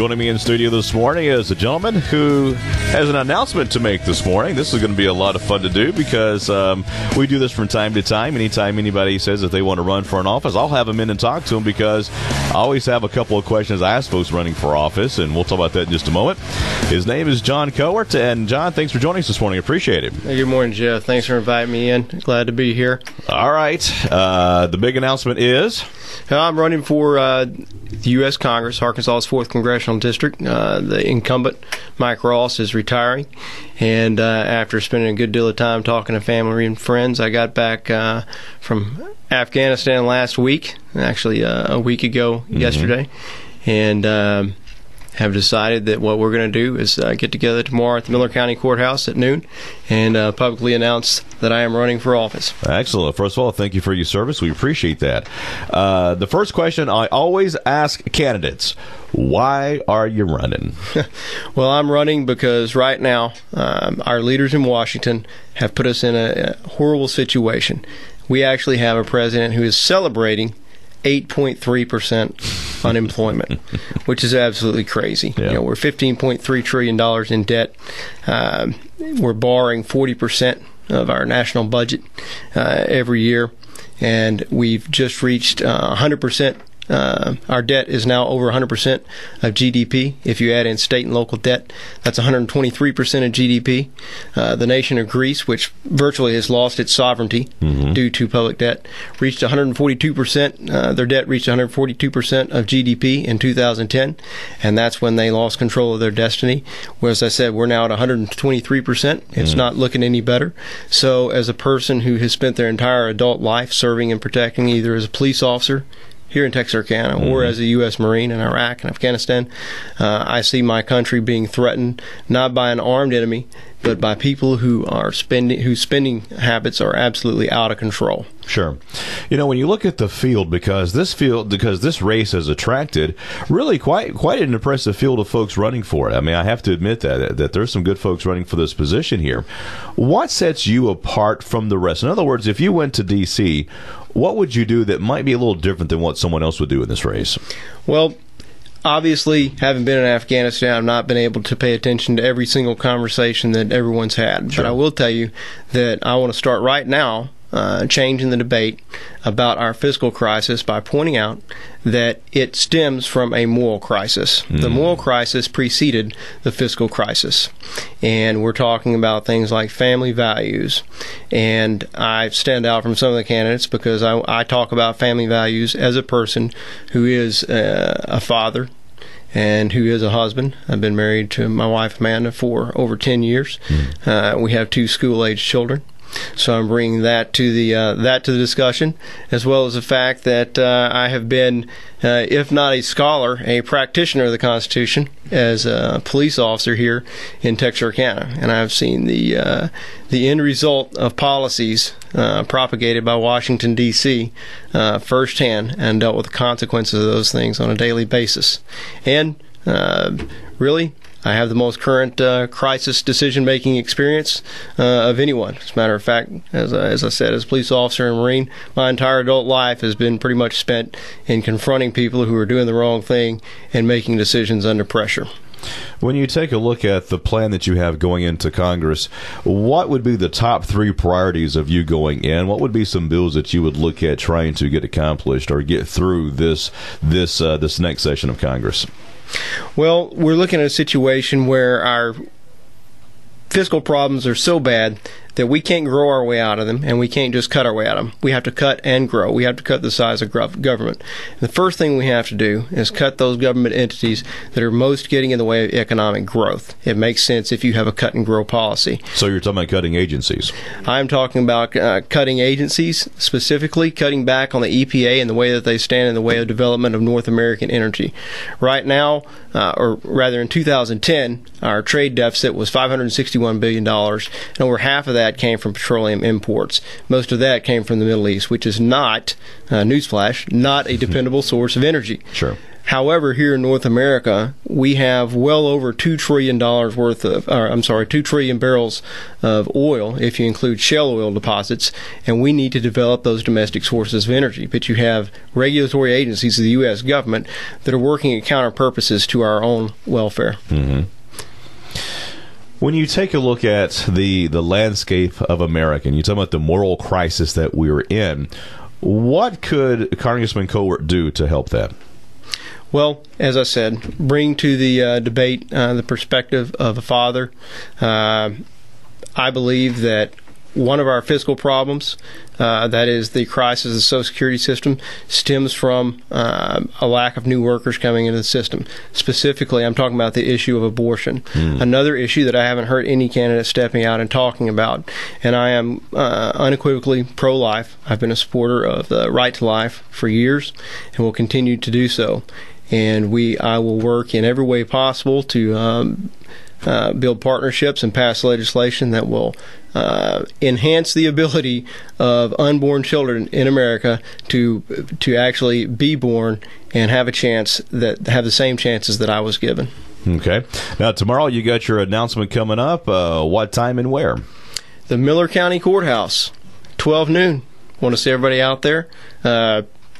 Joining me in studio this morning is a gentleman who has an announcement to make this morning. This is going to be a lot of fun to do because we do this from time to time. Anytime anybody says that they want to run for an office, I'll have them in and talk to them because I always have a couple of questions I ask folks running for office, and we'll talk about that in just a moment. His name is John Cowart, and John, thanks for joining us this morning. I appreciate it. Hey, good morning, Jeff. Thanks for inviting me in. Glad to be here. All right. The big announcement is? I'm running for the U.S. Congress, Arkansas's 4th Congressional District. The incumbent, Mike Ross, is retiring. And after spending a good deal of time talking to family and friends, I got back from Afghanistan last week, actually a week ago yesterday. And have decided that what we're going to do is get together tomorrow at the Miller County Courthouse at noon and publicly announce that I am running for office. Excellent. First of all, thank you for your service. We appreciate that. The first question I always ask candidates, why are you running? Well, I'm running because right now our leaders in Washington have put us in a horrible situation. We actually have a president who is celebrating 8.3% unemployment, which is absolutely crazy. Yeah. You know, we're $15.3 trillion in debt. We're borrowing 40% of our national budget every year, and we've just reached 100%. Our debt is now over 100% of GDP. If you add in state and local debt, that's 123% of GDP. The nation of Greece, which virtually has lost its sovereignty due to public debt, reached 142%. Their debt reached 142% of GDP in 2010, and that's when they lost control of their destiny. Whereas I said, we're now at 123%. It's not looking any better. So as a person who has spent their entire adult life serving and protecting, either as a police officer here in Texarkana or as a U.S. Marine in Iraq and Afghanistan, I see my country being threatened not by an armed enemy, but by people whose spending habits are absolutely out of control. Sure. You know, when you look at the field, because this race has attracted really quite an impressive field of folks running for it. I mean, I have to admit that there's some good folks running for this position here. What sets you apart from the rest? In other words, if you went to D.C., what would you do that might be a little different than what someone else would do in this race? Well, obviously, having been in Afghanistan, I've not been able to pay attention to every single conversation that everyone's had. Sure. But I will tell you that I want to start right now changing the debate about our fiscal crisis by pointing out that it stems from a moral crisis. The moral crisis preceded the fiscal crisis. And we're talking about things like family values. And I stand out from some of the candidates because I talk about family values as a person who is a father and who is a husband. I've been married to my wife, Amanda, for over 10 years. We have 2 school-age children. So I'm bringing that to the discussion, as well as the fact that I have been, if not a scholar, a practitioner of the Constitution as a police officer here in Texarkana, and I've seen the end result of policies propagated by Washington D.C. Firsthand, and dealt with the consequences of those things on a daily basis. And really, I have the most current crisis decision-making experience of anyone. As a matter of fact, as I said, as a police officer and Marine, my entire adult life has been pretty much spent in confronting people who are doing the wrong thing and making decisions under pressure. When you take a look at the plan that you have going into Congress, what would be the top 3 priorities of you going in? What would be some bills that you would look at trying to get accomplished or get through this next session of Congress? Well, we're looking at a situation where our fiscal problems are so bad that we can't grow our way out of them, and we can't just cut our way out of them. We have to cut and grow. We have to cut the size of government. The first thing we have to do is cut those government entities that are most getting in the way of economic growth. It makes sense if you have a cut and grow policy. So you're talking about cutting agencies? I'm talking about cutting agencies, specifically cutting back on the EPA and the way that they stand in the way of development of North American energy. Right now, or rather in 2010, our trade deficit was $561 billion, and over half of that came from petroleum imports. Most of that came from the Middle East, which is not, newsflash, not a dependable source of energy. Sure. However, here in North America, we have well over $2 trillion worth of, 2 trillion barrels of oil, if you include shale oil deposits, and we need to develop those domestic sources of energy. But you have regulatory agencies of the U.S. government that are working at counter purposes to our own welfare. Mm-hmm. When you take a look at the landscape of America, and you talk about the moral crisis that we're in, what could Congressman Cowart do to help that? Well, as I said, bring to the debate the perspective of a father. I believe that one of our fiscal problems, that is the crisis of the Social Security system, stems from a lack of new workers coming into the system. Specifically, I'm talking about the issue of abortion. Another issue that I haven't heard any candidate stepping out and talking about, and I am unequivocally pro-life. I've been a supporter of the right to life for years and will continue to do so. And I will work in every way possible to build partnerships and pass legislation that will enhance the ability of unborn children in America to actually be born and have a chance, that have the same chances that I was given. Okay. Now, tomorrow you got your announcement coming up. What time and where? The Miller County Courthouse, 12 noon. Want to see everybody out there.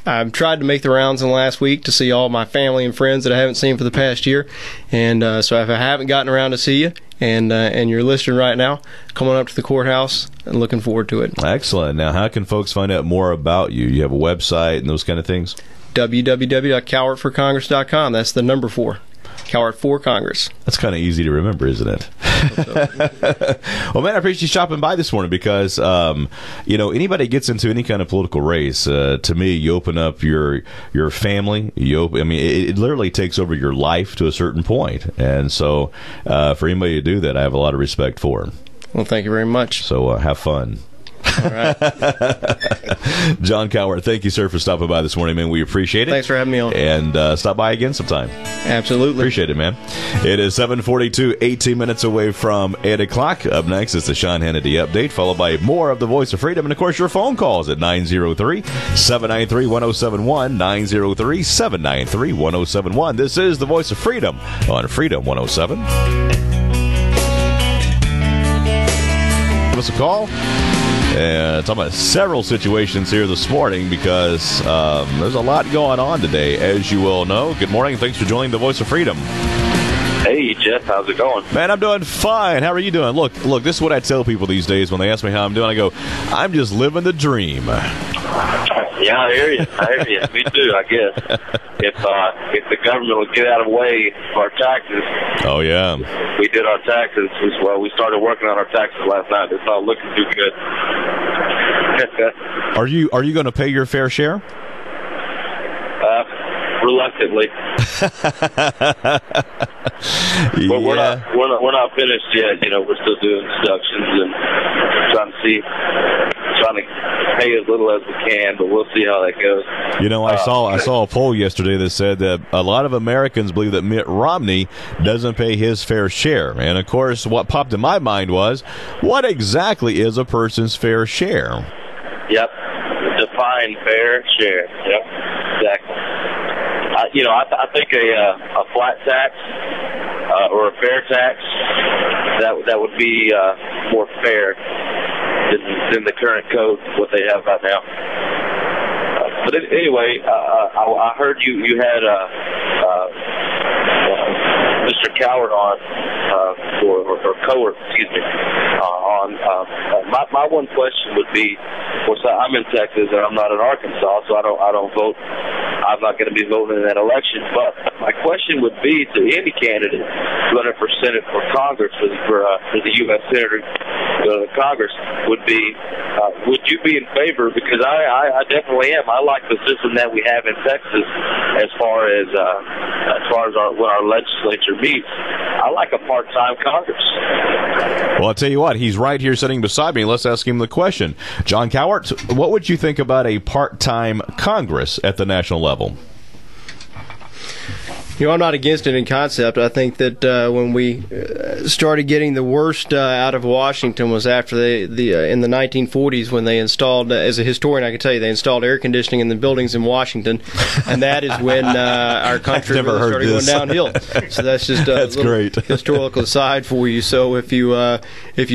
I've tried to make the rounds in the last week to see all my family and friends that I haven't seen for the past year, and so if I haven't gotten around to see you, and you're listening right now, come on up to the courthouse, and looking forward to it. Excellent. Now, how can folks find out more about you? You have a website and those kind of things? www.cowartforcongress.com. That's the number 4. Cowart for Congress. That's kind of easy to remember, isn't it? Well, man, I appreciate you stopping by this morning because, anybody gets into any kind of political race, to me, you open up your family. It literally takes over your life to a certain point. And so for anybody to do that, I have a lot of respect for. Well, thank you very much. So have fun. All right. John Cowart, thank you, sir, for stopping by this morning, man. We appreciate it. Thanks for having me on. And stop by again sometime. Absolutely. Appreciate it, man. It is 7:42, 18 minutes away from 8 o'clock. Up next is the Sean Hannity Update, followed by more of the Voice of Freedom. And, of course, your phone calls at 903-793-1071, 903-793-1071. This is the Voice of Freedom on Freedom 107. Give us a call. And talking about several situations here this morning because there's a lot going on today, as you all know. Good morning. Thanks for joining the Voice of Freedom. Hey, Jeff. How's it going? Man, I'm doing fine. How are you doing? Look, this is what I tell people these days when they ask me how I'm doing. I go, I'm just living the dream. Yeah, I hear you. Me too, I guess. If the government would get out of the way of our taxes. Oh, yeah. We did our taxes. Well, we started working on our taxes last night. It's not looking too good. Are you going to pay your fair share? Reluctantly. But we're not finished yet. We're still doing deductions and trying to pay as little as we can, but we'll see how that goes. I saw a poll yesterday that said that a lot of Americans believe that Mitt Romney doesn't pay his fair share. And, of course, what popped in my mind was, what exactly is a person's fair share? Yep. Define fair share. Yep. Exactly. I think a flat tax or a fair tax that would be more fair than the current code, what they have right now. But anyway, I heard you had Mr. Cowart on, or Cowart, excuse me, on. My one question would be, of course, I'm in Texas and I'm not in Arkansas, so I don't vote. I'm not going to be voting in that election. But my question would be to any candidate running for Senate or Congress for the U.S. Senator to Congress would be, would you be in favor? Because I definitely am. I like the system that we have in Texas as far as when our legislature meets. I like a part-time Congress. Well, I'll tell you what, he's right here sitting beside me. Let's ask him the question. John Cowart, what would you think about a part-time Congress at the national level? I'm not against it in concept. I think that when we started getting the worst out of Washington was after in the 1940s when they installed, as a historian I can tell you, they installed air conditioning in the buildings in Washington, and that is when our country really started going downhill. So that's just a that's great historical aside for you. So if you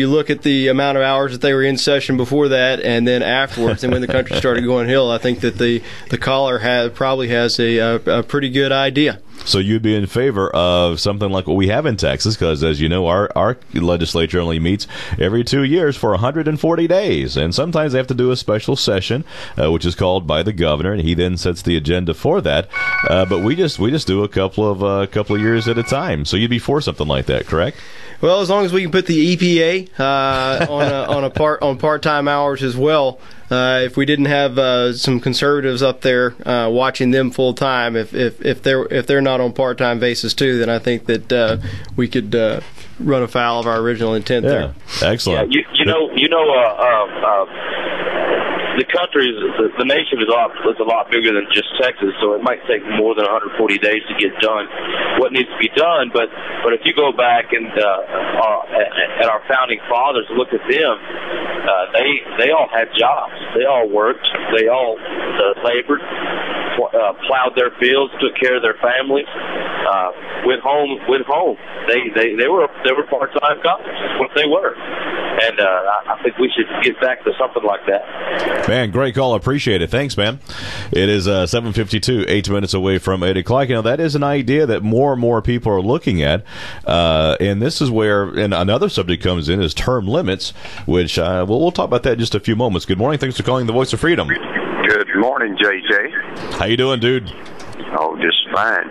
look at the amount of hours that they were in session before that and then afterwards, and when the country started going hill, I think that the caller probably has a pretty good idea. So you'd be in favor of something like what we have in Texas, because as you know, our legislature only meets every 2 years for 140 days, and sometimes they have to do a special session, which is called by the governor, and he then sets the agenda for that. But we just do a couple of years at a time. So you'd be for something like that, correct? Well, as long as we can put the EPA on part-time hours as well. If we didn't have some conservatives up there watching them full time, if they're not on part-time basis too, then I think that we could run afoul of our original intent there. Excellent. Yeah, the country, the nation is a lot bigger than just Texas, so it might take more than 140 days to get done what needs to be done. But if you go back and at our founding fathers, look at them, they all had jobs, they all worked, they all labored, plowed their fields, took care of their families, went home. They were part-time cops. That's what they were. And I think we should get back to something like that. Man, great call. Appreciate it. Thanks, man. It is 7:52, 8 minutes away from 8 o'clock. You know, that is an idea that more and more people are looking at. And this is where another subject comes in is term limits, which we'll talk about that in just a few moments. Good morning. Thanks for calling the Voice of Freedom. Good morning, JJ. How you doing, dude? Oh, just fine.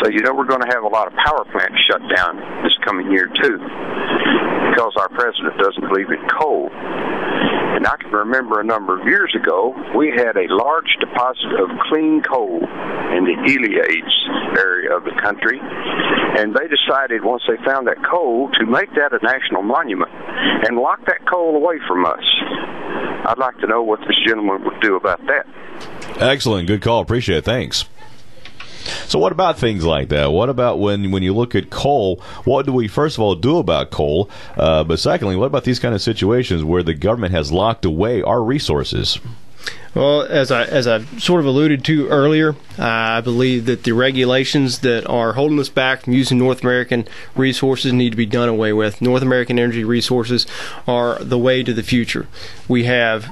So, we're going to have a lot of power plants shut down this coming year, too, because our president doesn't believe in coal. And I can remember a number of years ago, we had a large deposit of clean coal in the Eliades area of the country, and they decided once they found that coal to make that a national monument and lock that coal away from us. I'd like to know what this gentleman would do about that. Excellent. Good call. Appreciate it. Thanks. So what about things like that? What about when you look at coal, what do we first of all do about coal? But secondly, what about these kind of situations where the government has locked away our resources? Well, as I sort of alluded to earlier, I believe that the regulations that are holding us back from using North American resources need to be done away with. North American energy resources are the way to the future. We have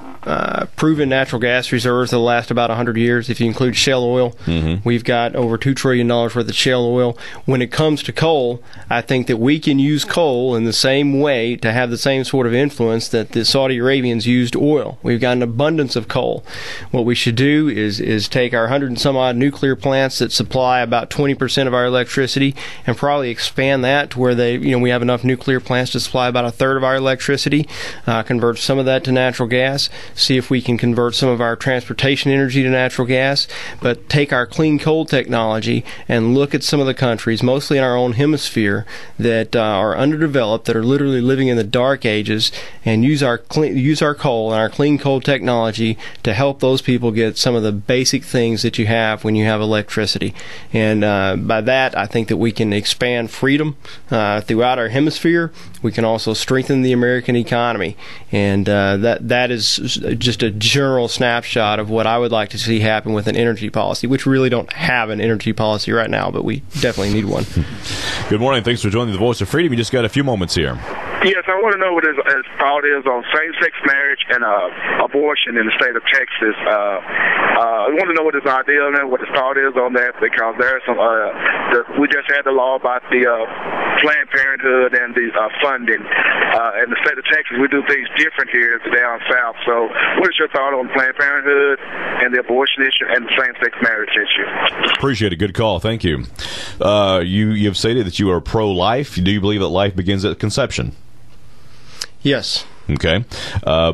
proven natural gas reserves that will last about 100 years. If you include shale oil, we've got over $2 trillion worth of shale oil. When it comes to coal, I think that we can use coal in the same way to have the same sort of influence that the Saudi Arabians used oil. We've got an abundance of coal. What we should do is take our 100 and some odd nuclear plants that supply about 20% of our electricity and probably expand that to where we have enough nuclear plants to supply about a third of our electricity, convert some of that to natural gas, see if we can convert some of our transportation energy to natural gas, but take our clean coal technology and look at some of the countries, mostly in our own hemisphere, that are underdeveloped, that are literally living in the dark ages, and use our coal and our clean coal technology to help those people get some of the basic things that you have when you have electricity. And by that, I think that we can expand freedom throughout our hemisphere. We can also strengthen the American economy. And that is just a general snapshot of what I would like to see happen with an energy policy, which we really don't have an energy policy right now, but we definitely need one. Good morning. Thanks for joining the Voice of Freedom. You just got a few moments here. Yes, I want to know what his thought is on same-sex marriage and abortion in the state of Texas. I want to know what his idea on that, what his thought is on that, because there's some. We just had the law about the Planned Parenthood and the funding. In the state of Texas, we do things different here down south. So, what is your thought on Planned Parenthood and the abortion issue and the same-sex marriage issue? Appreciate a good call. Thank you. You've stated that you are pro-life. Do you believe that life begins at conception? Yes. Okay.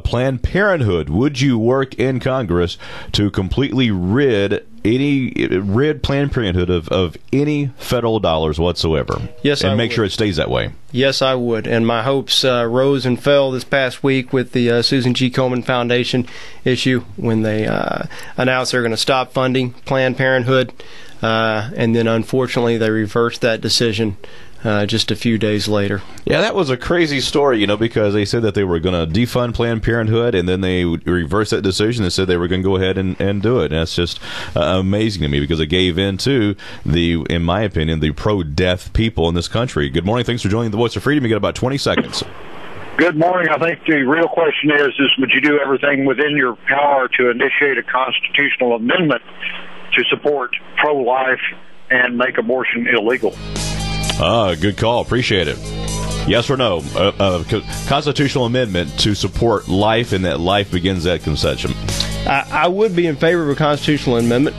Planned Parenthood. Would you work in Congress to completely rid Planned Parenthood of any federal dollars whatsoever? Yes, I would. And make sure it stays that way. Yes, I would. And my hopes rose and fell this past week with the Susan G. Komen Foundation issue when they announced they're going to stop funding Planned Parenthood. and then unfortunately they reversed that decision just a few days later. Yeah, that was a crazy story, because they said that they were going to defund Planned Parenthood, and then they reversed that decision and said they were going to go ahead and do it. And that's just amazing to me, because it gave in to in my opinion, the pro-death people in this country. Good morning. Thanks for joining the Voice of Freedom. You got about 20 seconds. Good morning. I think the real question is would you do everything within your power to initiate a constitutional amendment to support pro-life and make abortion illegal? Good call. Appreciate it. Yes or no? Constitutional amendment to support life, and that life begins at conception. I would be in favor of a constitutional amendment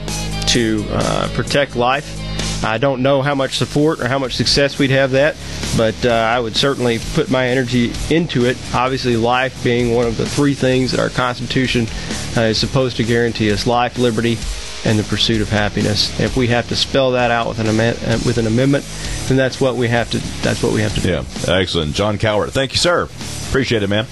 to protect life. I don't know how much support or how much success we'd have that, but I would certainly put my energy into it. Obviously, life being one of the three things that our Constitution is supposed to guarantee us: life, liberty, and the pursuit of happiness. If we have to spell that out with an amendment, then that's what we have to do. Yeah, excellent. John Cowart, thank you, sir. Appreciate it, man.